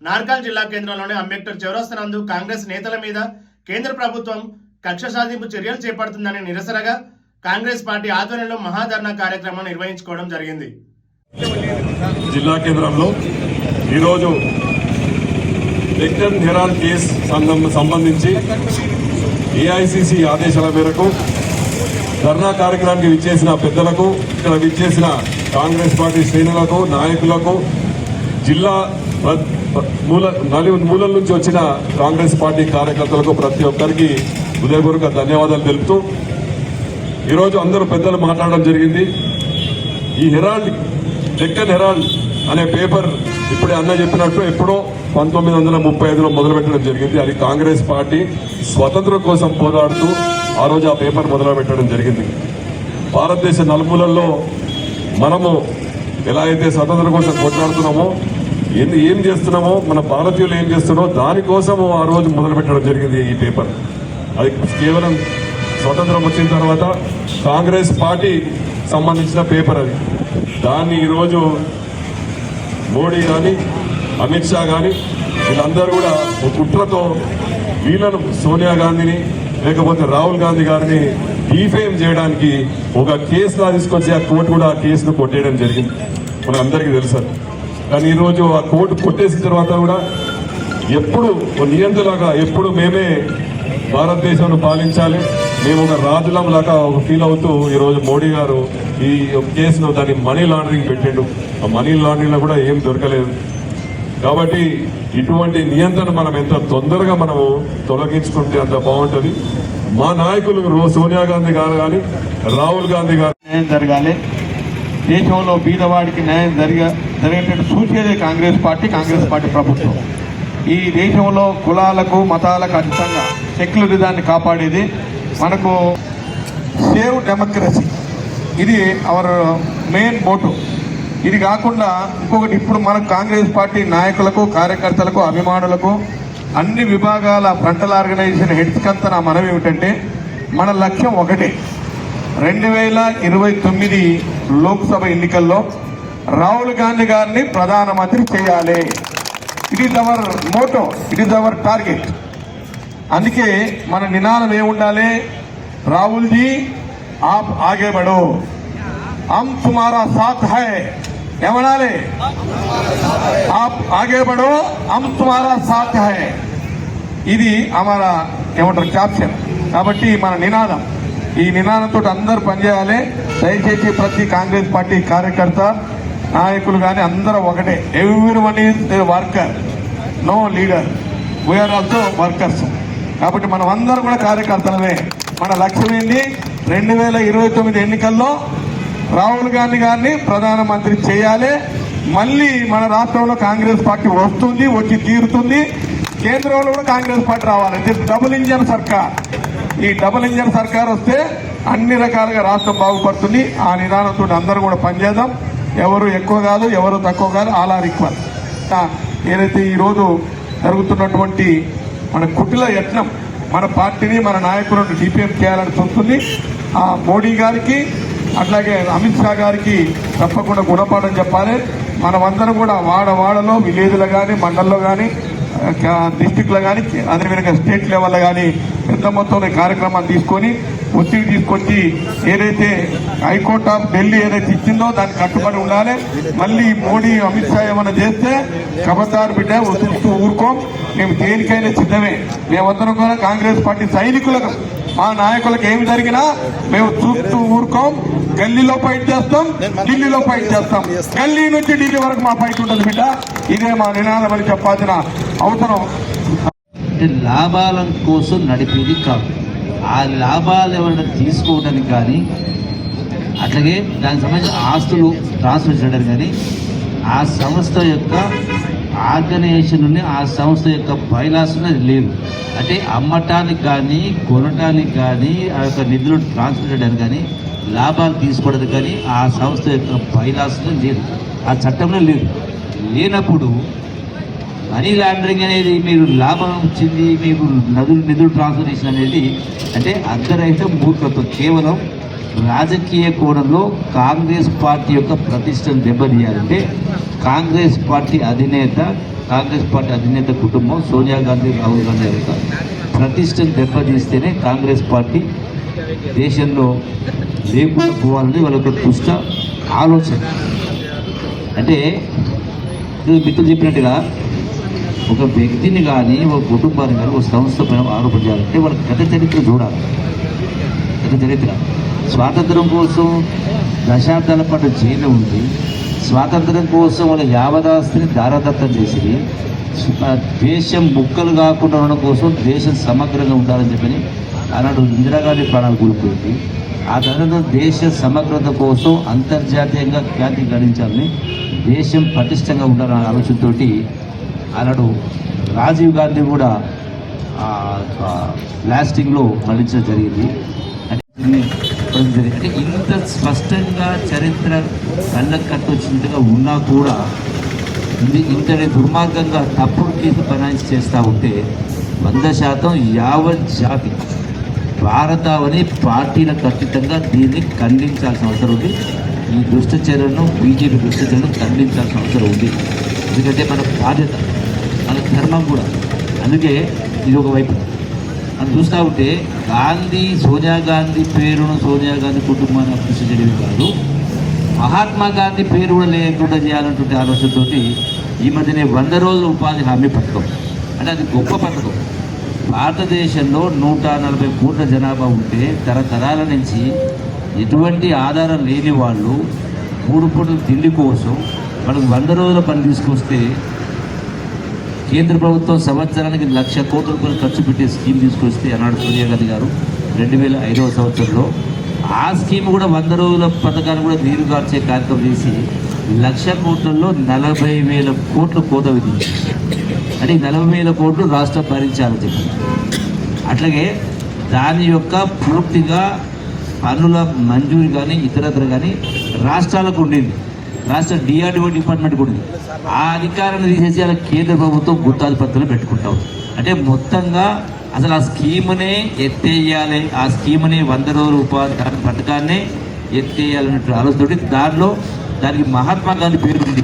నార్కల్ జిల్లా కేంద్రంలోని అంబేద్కర్ చౌరస్తా నందు కాంగ్రెస్ నేతల మీద కేంద్ర ప్రభుత్వం కక్ష సాధింపు చర్యలు చేపడుతుందని నిరసనగా కాంగ్రెస్ పార్టీ ఆధ్వర్యంలో మహాధర్నా కార్యక్రమం నిర్వహించుకోవడం జరిగింది. జిల్లా కేంద్రంలో ఈరోజు డెక్కన్ హెరాల్డ్ కేసు సంబంధించి ఏఐసిసి ఆదేశాల మేరకు ధర్నా కార్యక్రమానికి విచ్చేసిన పెద్దలకు, ఇక్కడ విచ్చేసిన కాంగ్రెస్ పార్టీ శ్రేణులకు, నాయకులకు, జిల్లా మూలల నుంచి వచ్చిన కాంగ్రెస్ పార్టీ కార్యకర్తలకు ప్రతి ఒక్కరికి హృదయపూర్వక ధన్యవాదాలు తెలుపుతూ ఈరోజు అందరూ పెద్దలు మాట్లాడడం జరిగింది. ఈ హెరాల్డ్, డెక్కన్ హెరాల్డ్ అనే పేపర్ ఇప్పుడే అన్న చెప్పినట్టు ఎప్పుడో 1935లో మొదలుపెట్టడం జరిగింది. అది కాంగ్రెస్ పార్టీ స్వతంత్రం కోసం పోరాడుతూ ఆ రోజు ఆ పేపర్ మొదలుపెట్టడం జరిగింది. భారతదేశ నలుమూలల్లో మనము ఎలా అయితే స్వతంత్రం కోసం కొట్లాడుతున్నామో, ఏం చేస్తున్నామో, మన భారతీయులు ఏం చేస్తున్నామో దానికోసము ఆ రోజు మొదలుపెట్టడం జరిగింది ఈ పేపర్. అది కేవలం స్వతంత్రం వచ్చిన తర్వాత కాంగ్రెస్ పార్టీ సంబంధించిన పేపర్ అది. దాన్ని ఈరోజు మోడీ కానీ, అమిత్ షా కానీ వీళ్ళందరూ కూడా ఒక కుట్రతో వీళ్ళను, సోనియా గాంధీని లేకపోతే రాహుల్ గాంధీ గారిని డీఫేమ్ చేయడానికి ఒక కేసులా తీసుకొచ్చి ఆ కోర్టు కూడా ఆ కేసును కొట్టేయడం జరిగింది. మన అందరికీ తెలుసు. కానీ ఈరోజు ఆ కోర్టు కొట్టేసిన తర్వాత కూడా ఎప్పుడు నియంత్రణలాగా ఎప్పుడు మేమే భారతదేశాన్ని పాలించాలి, మేము ఒక రాజులం లాగా ఒక ఫీల్ అవుతూ ఈరోజు మోడీ గారు ఈ కేసును దాన్ని మనీ లాండరింగ్ పెట్టిండు. ఆ మనీ లాండరింగ్ లో కూడా ఏం దొరకలేదు. కాబట్టి ఇటువంటి నియంత్రణ మనం ఎంత తొందరగా మనము తొలగించుకుంటే అంత బాగుంటుంది. మా నాయకులు సోనియా గాంధీ గారు కానీ, రాహుల్ గాంధీ గారు న్యాయం జరగాలి, దేశంలో బీదవాడికి న్యాయం జరిగేటట్టు చూసేదే కాంగ్రెస్ పార్టీ ప్రభుత్వం. ఈ దేశంలో కులాలకు, మతాలకు అతీతంగా సెక్యులరిజాన్ని కాపాడేది మనకు సేవ్ డెమోక్రసీ, ఇది అవర్ మెయిన్ మోటో. ఇది కాకుండా ఇంకొకటి, ఇప్పుడు మనకు కాంగ్రెస్ పార్టీ నాయకులకు, కార్యకర్తలకు, అభిమానులకు, అన్ని విభాగాల ఫ్రంటల్ ఆర్గనైజేషన్ హెడ్స్ కంతా నా మనవి ఏమిటంటే, మన లక్ష్యం ఒకటే. 2029 లోక్సభ ఎన్నికల్లో రాహుల్ గాంధీ గారిని ప్రధానమంత్రి చేయాలి. It is our motto, it is our target. అందుకే మన నినాదం ఏముండాలి? రాహుల్ జీ ఆప్ ఆగే బడో, హమ్ తుమారా సాత్ హై. ఏమనాలి? ఆప్ ఆగే బడో, హమ్ తుమారా సాత్ హై. ఇది మన ఏమంటారు క్యాప్షన్. కాబట్టి మన నినాదం, ఈ నినాదంతో అందరూ పనిచేయాలి. దయచేసి ప్రతి కాంగ్రెస్ పార్టీ కార్యకర్త, నాయకులు కానీ అందరూ ఒకటే. Everyone is worker, no leader, we are also workers. కాబట్టి మనం అందరం కూడా కార్యకర్తలమే. మన లక్ష్యం ఏంటి? 2029 ఎన్నికల్లో రాహుల్ గాంధీ గారిని ప్రధానమంత్రి చేయాలి. మళ్ళీ మన రాష్ట్రంలో కాంగ్రెస్ పార్టీ వస్తుంది, వచ్చి తీరుతుంది. కేంద్రంలో కూడా కాంగ్రెస్ పార్టీ రావాలి. డబుల్ ఇంజన్ సర్కార్. ఈ డబుల్ ఇంజన్ సర్కార్ వస్తే అన్ని రకాలుగా రాష్ట్రం బాగుపడుతుంది. ఆ నిదానంతో అందరూ కూడా పనిచేద్దాం. ఎవరు ఎక్కువ కాదు, ఎవరు తక్కువ కాదు, ఆల్ ఆర్ ఈక్వల్. ఏదైతే ఈరోజు జరుగుతున్నటువంటి మన కుటిల యత్నం, మన పార్టీని, మన నాయకులను డిపిఎం చేయాలని చూస్తుంది. ఆ మోడీ గారికి అట్లాగే అమిత్ షా గారికి తప్పకుండా గుణపాఠం చెప్పాలి. మనమందరం కూడా వాడలో, విలేజ్లో కానీ, మండల్లో కానీ, డిస్టిక్లో కానీ, అదేవిధంగా స్టేట్ లెవెల్లో కానీ పెద్ద మొత్తంలో కార్యక్రమాన్ని తీసుకొని ఒత్తిడి తీసుకొచ్చి ఏదైతే హైకోర్టు ఆఫ్ ఢిల్లీ ఏదైతే ఇచ్చిందో దానికి కట్టుబడి ఉండాలి. మళ్ళీ మోడీ, అమిత్ షా ఏమైనా చేస్తే ఖబర్దార్ బిడ్డ, చూస్తూ ఊరుకోం. మేము దేనికైనా సిద్ధమే. మేమందరం కూడా కాంగ్రెస్ పార్టీ సైనికులకు, మా నాయకులకు ఏమి జరిగినా మేము చూస్తూ ఊరుకోం. గల్లీలో ఫైట్ చేస్తాం, ఢిల్లీలో ఫైట్ చేస్తాం. గల్లీ నుంచి ఢిల్లీ వరకు మా ఫైట్ ఉంటుంది బిడ్డ. ఇదే మా నినాదం అని చెప్పాల్సిన అవసరం. లాభాల కోసం నడిపేది కాదు. ఆ లాభాలు ఏమైనా తీసుకోవడానికి కానీ, అట్లాగే దానికి సంబంధించిన ఆస్తులు ట్రాన్స్ఫర్ చేయడానికి కానీ, ఆ సంస్థ యొక్క ఆర్గనైజేషన్, ఆ సంస్థ యొక్క బైలాస్ అది లేదు. అంటే అమ్మటానికి కానీ, కొనటానికి కానీ, ఆ యొక్క నిధులు ట్రాన్స్ఫర్ చేయడానికి కానీ, లాభాలు తీసుకోవడానికి కానీ ఆ సంస్థ యొక్క బైలాస్లో లేదు, ఆ చట్టంలో లేదు. లేనప్పుడు మనీ లాండరింగ్ అనేది, మీరు లాభం వచ్చింది, మీకు నిధులు ట్రాన్స్ఫర్ చేసిన అనేది అంటే అర్ధరహిత మూర్ఖత్వం. కేవలం రాజకీయ కోణంలో కాంగ్రెస్ పార్టీ యొక్క ప్రతిష్టను దెబ్బతీయాలంటే కాంగ్రెస్ పార్టీ అధినేత కుటుంబం సోనియా గాంధీ, రాహుల్ గాంధీ యొక్క ప్రతిష్టను దెబ్బతీస్తేనే కాంగ్రెస్ పార్టీ దేశంలో లేకుండా పోవాలని వాళ్ళ యొక్క దుష్ట ఆలోచన. అంటే మిత్రులు చెప్పినట్టుగా ఒక వ్యక్తిని కానీ ఒక కుటుంబాన్ని కానీ ఒక సంస్థ పైన ఆరోపణ చేయాలంటే వాళ్ళ గత చరిత్ర చూడాలి. గత చరిత్ర స్వాతంత్రం కోసం దశాబ్దాల పాటు జైలు ఉంది, స్వాతంత్రం కోసం వాళ్ళ యావదాస్తిని దారదత్తం చేసి దేశం ముక్కలు కాకుండా ఉండడం కోసం దేశం సమగ్రంగా ఉండాలని చెప్పని ఆనాడు ఇందిరాగాంధీ ప్రాణాలు కోల్పోయింది. ఆ తర్వాత దేశ సమగ్రత కోసం అంతర్జాతీయంగా ఖ్యాతి గడించాలని, దేశం పటిష్టంగా ఉండాలనే ఆలోచనతోటి ఆనాడు రాజీవ్ గాంధీ కూడా లాస్టింగ్లో మరణించడం జరిగింది. అంటే ఇంత స్పష్టంగా చరిత్ర కళ్ళకు కట్టొచ్చినట్టుగా ఉన్నా కూడా ఇంతటి దుర్మార్గంగా తప్పుడు తీర్పు బనాయించి చేస్తూ ఉంటే 100% యావత్ జాతి భారతావని పార్టీల ఖచ్చితంగా దీన్ని ఖండించాల్సిన అవసరం ఉంది. ఈ దుష్ట చర్యలను బీజేపీ దుష్ట చర్యలను ఖండించాల్సిన అవసరం ఉంది. ఎందుకంటే మన బాధ్యత, మన ధర్మం కూడా. అందుకే ఇది ఒకవైపు మనం చూస్తూ ఉంటే సోనియా గాంధీ పేరును, సోనియా గాంధీ కుటుంబాన్ని అభివృద్ధి చేయడం కాదు, మహాత్మా గాంధీ పేరు కూడా లేకుండా చేయాలన్నటువంటి ఆలోచనతో ఈ మధ్యనే 100 రోజుల ఉపాధి హామీ పథకం, అంటే అది గొప్ప పథకం. భారతదేశంలో 140 కోట్ల జనాభా ఉంటే తరతరాల నుంచి ఎటువంటి ఆధారం లేని వాళ్ళు 3 పూటల తిండి కోసం వాళ్ళకి 100 రోజుల పని తీసుకొస్తే కేంద్ర ప్రభుత్వం సంవత్సరానికి 1,00,000 కోట్ల రూపాయలు ఖర్చు పెట్టే స్కీమ్ తీసుకొస్తే అన్నాడు సోనియా గాంధీ గారు 2005వ సంవత్సరంలో. ఆ స్కీమ్ కూడా 100 రోజుల పథకాన్ని కూడా నీరుగార్చే కార్యక్రమం చేసి 1,00,000 కోట్లలో 40,000 కోట్లు కోత విధించారు. అంటే 40,000 కోట్లు రాష్ట్రం భరించాలని చెప్పి. అట్లాగే దాని యొక్క పూర్తిగా పన్నుల మంజూరు కానీ ఇతరత్ర కానీ రాష్ట్రాలకు ఉండింది, రాష్ట్ర డిఆర్డిఓ డిపార్ట్మెంట్ కూడా ఉంది. ఆ అధికారాన్ని తీసేసి అలా కేంద్ర ప్రభుత్వం గుత్తాధిపత్రులు పెట్టుకుంటాం. అంటే మొత్తంగా అసలు ఆ స్కీమ్నే ఎత్తేయాలి, ఆ స్కీమ్ని 100 రోజుల ఉపాధి పథకాన్నే ఎత్తేయాలన్నట్టు ఆలోచనతోటి దానికి మహాత్మా గాంధీ పేరు ఉంది.